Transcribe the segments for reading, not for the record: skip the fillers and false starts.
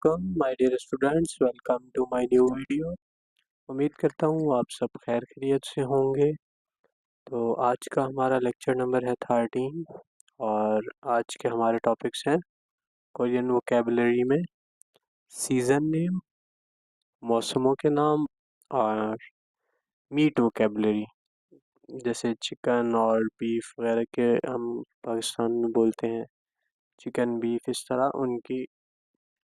Welcome my dear students, welcome to my new video. उम्मीद करता हूँ आप सब खैर खैरियत से होंगे। तो आज का हमारा लेक्चर नंबर है 13 और आज के हमारे टॉपिक्स हैं कोरियन वोकेबलरी में सीज़न नेम, मौसमों के नाम और मीट वोकेबलरी। जैसे चिकन और बीफ वगैरह के हम पाकिस्तान में बोलते हैं चिकन बीफ, इस तरह उनकी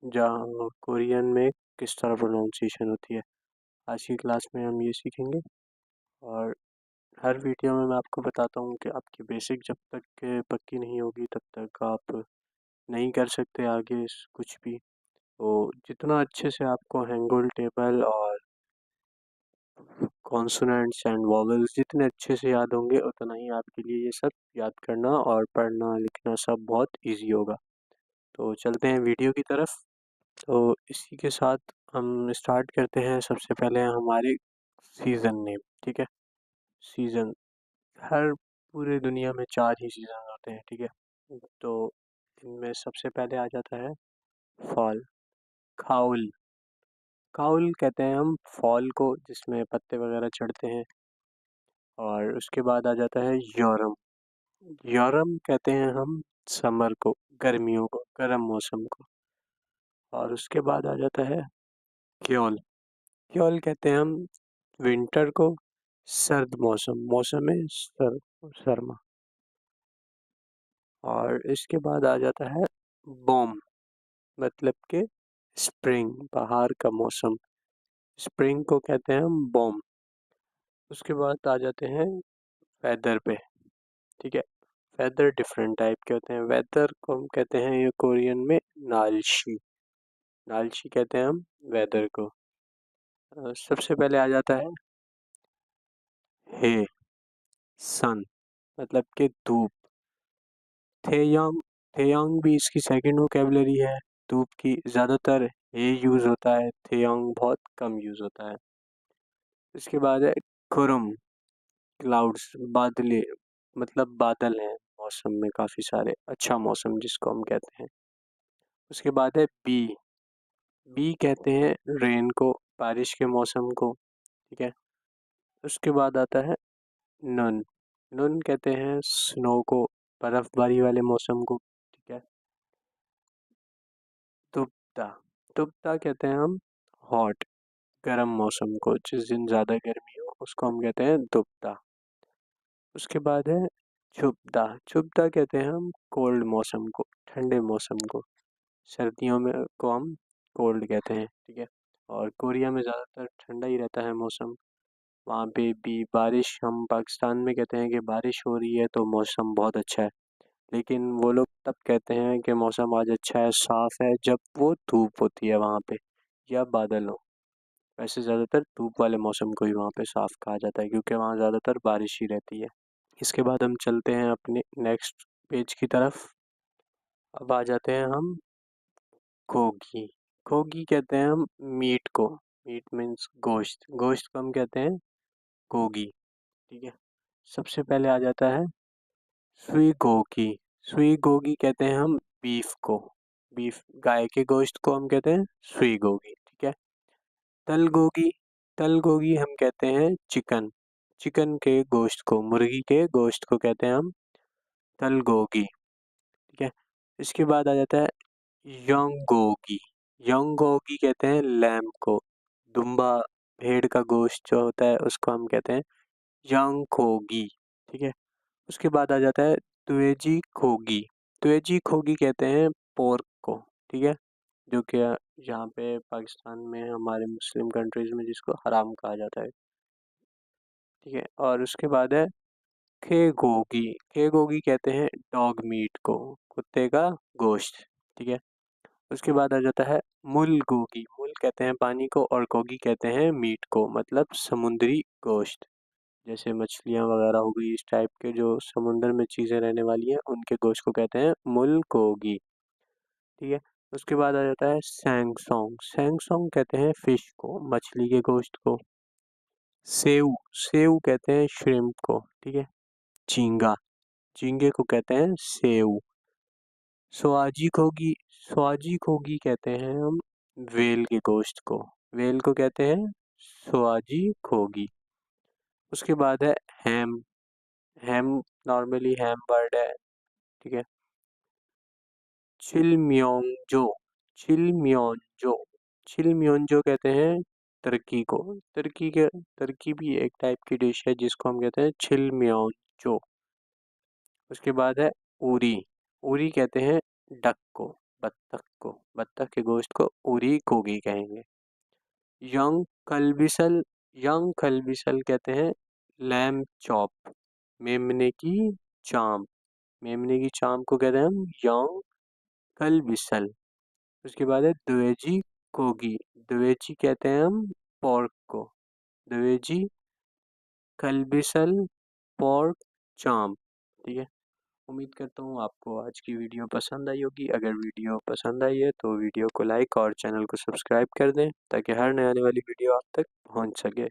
जहाँ कोरियन में किस तरह प्रोनाउंसिएशन होती है। आज की क्लास में हम ये सीखेंगे और हर वीडियो में मैं आपको बताता हूँ कि आपकी बेसिक जब तक के पक्की नहीं होगी तब तक आप नहीं कर सकते आगे कुछ भी। तो जितना अच्छे से आपको हैंगुल टेबल और कॉन्सोनेंट्स एंड वॉवेल्स जितने अच्छे से याद होंगे उतना ही आपके लिए ये सब याद करना और पढ़ना लिखना सब बहुत इजी होगा। तो चलते हैं वीडियो की तरफ। तो इसी के साथ हम स्टार्ट करते हैं। सबसे पहले हमारे सीज़न नेम, ठीक है। सीज़न हर पूरे दुनिया में 4 ही सीज़न होते हैं, ठीक है। तो इनमें सबसे पहले आ जाता है फॉल, खाउल। खाउल कहते हैं हम फॉल को जिसमें पत्ते वगैरह चढ़ते हैं। और उसके बाद आ जाता है यॉरम। यॉरम कहते हैं हम समर को, गर्मियों को, गर्म मौसम को। और उसके बाद आ जाता है क्योल। क्योल कहते हैं हम विंटर को, सर्द मौसम, मौसम है सरमा। और इसके बाद आ जाता है बॉम, मतलब कि स्प्रिंग, बाहर का मौसम। स्प्रिंग को कहते हैं हम बॉम। उसके बाद आ जाते हैं वेदर पे, ठीक है। वेदर डिफरेंट टाइप के होते हैं। वेदर को हम कहते हैं ये कोरियन में नालशी। नालशी कहते हैं हम वेदर को। सबसे पहले आ जाता है हे, सन, मतलब कि धूप। थेयांग, थेयांग भी इसकी सेकंड वोकेबलरी है। धूप की ज़्यादातर हे यूज़ होता है, थेयांग बहुत कम यूज़ होता है। इसके बाद है खुरम, क्लाउड्स, बादले, मतलब बादल हैं मौसम में काफ़ी सारे, अच्छा मौसम जिसको हम कहते हैं। उसके बाद है बी। बी कहते हैं रेन को, बारिश के मौसम को, ठीक है। उसके बाद आता है नन। नन कहते हैं स्नो को, बर्फबारी वाले मौसम को, ठीक है। तुप्ता, तुप्ता कहते हैं हम हॉट, गर्म मौसम को, जिस दिन ज़्यादा गर्मी हो उसको हम कहते हैं तुप्ता। उसके बाद है छुपता। छुपता कहते हैं हम कोल्ड मौसम को, ठंडे मौसम को, सर्दियों में को हम कोल्ड कहते हैं, ठीक है। और कोरिया में ज़्यादातर ठंडा ही रहता है मौसम। वहाँ पे भी बारिश, हम पाकिस्तान में कहते हैं कि बारिश हो रही है तो मौसम बहुत अच्छा है, लेकिन वो लोग तब कहते हैं कि मौसम आज अच्छा है, साफ़ है, जब वो धूप होती है वहाँ पे या बादल हो। वैसे ज़्यादातर धूप वाले मौसम को ही वहाँ पे साफ़ कहा जाता है क्योंकि वहाँ ज़्यादातर बारिश ही रहती है। इसके बाद हम चलते हैं अपने नेक्स्ट पेज की तरफ। अब आ जाते हैं हम खोगी। खोगी कहते हैं हम मीट को, मीट मीन्स गोश्त, गोश्त को हम कहते हैं खोगी, ठीक है। सबसे पहले आ जाता है सुई गोगी। सुई गोगी कहते हैं हम बीफ को, बीफ गाय के गोश्त को हम कहते हैं सुई गोगी, ठीक है। तल गोगी, तल गोगी हम कहते हैं चिकन, चिकन के गोश्त को, मुर्गी के गोश्त को कहते हैं हम तल गोगी, ठीक है। इसके बाद आ जाता है योंगोगी। योंगोगी कहते हैं लैम्प को, दुम्बा, भेड़ का गोश्त जो होता है उसको हम कहते हैं योंगकोगी, ठीक है। उसके बाद आ जाता है तुएजी खोगी। तुएजी खोगी कहते हैं पोर्क को, ठीक है, जो कि यहाँ पे पाकिस्तान में हमारे मुस्लिम कंट्रीज़ में जिसको हराम कहा जाता है, ठीक है। और उसके बाद है खेगोगी। खेगोगी कहते हैं डॉग मीट को, कुत्ते का गोश्त, ठीक है। उसके बाद आ जाता है मुल गोगी। मुल कहते हैं पानी को और गोगी कहते हैं मीट को, मतलब समुद्री गोश्त, जैसे मछलियाँ वगैरह हो गई, इस टाइप के जो समुंदर में चीज़ें रहने वाली हैं उनके गोश्त को कहते हैं मुल गोगी, ठीक है। उसके बाद आ जाता है सैंगसोंग। सैंगसोंग कहते हैं फिश को, मछली के गोश्त को। सेव, सेव कहते हैं श्रिम्प को, ठीक है। झींगा, झींगे को कहते हैं सेव। स्वाजी खोगी, स्वाजी खोगी कहते हैं हम वेल के गोश्त को, वेल को कहते हैं सुआजी खोगी। उसके बाद है हैम। हैम नॉर्मली हैम बर्ड है, ठीक है। चिलम्योंजो, चिलम्योंजो, चिलम्योंजो कहते हैं तुर्की को। तुर्की भी एक टाइप की डिश है जिसको हम कहते हैं चिलम्योंजो। उसके बाद है उरी। उरी कहते हैं डक को, बत्तख को, बत्तख के गोश्त को उरी कोगी कहेंगे। यंग कलबिसल, यंग कलबिसल कहते हैं लैम चॉप, मेमने की चाम, मेमने की चाम को कहते हैं हम यंग कलबिसल। उसके बाद है द्वेजी कोगी, द्वेजी कहते हैं हम पोर्क को, द्वेजी कलबिसल पोर्क चाम, ठीक है। उम्मीद करता हूँ आपको आज की वीडियो पसंद आई होगी। अगर वीडियो पसंद आई है तो वीडियो को लाइक और चैनल को सब्सक्राइब कर दें ताकि हर नए आने वाली वीडियो आप तक पहुँच सके।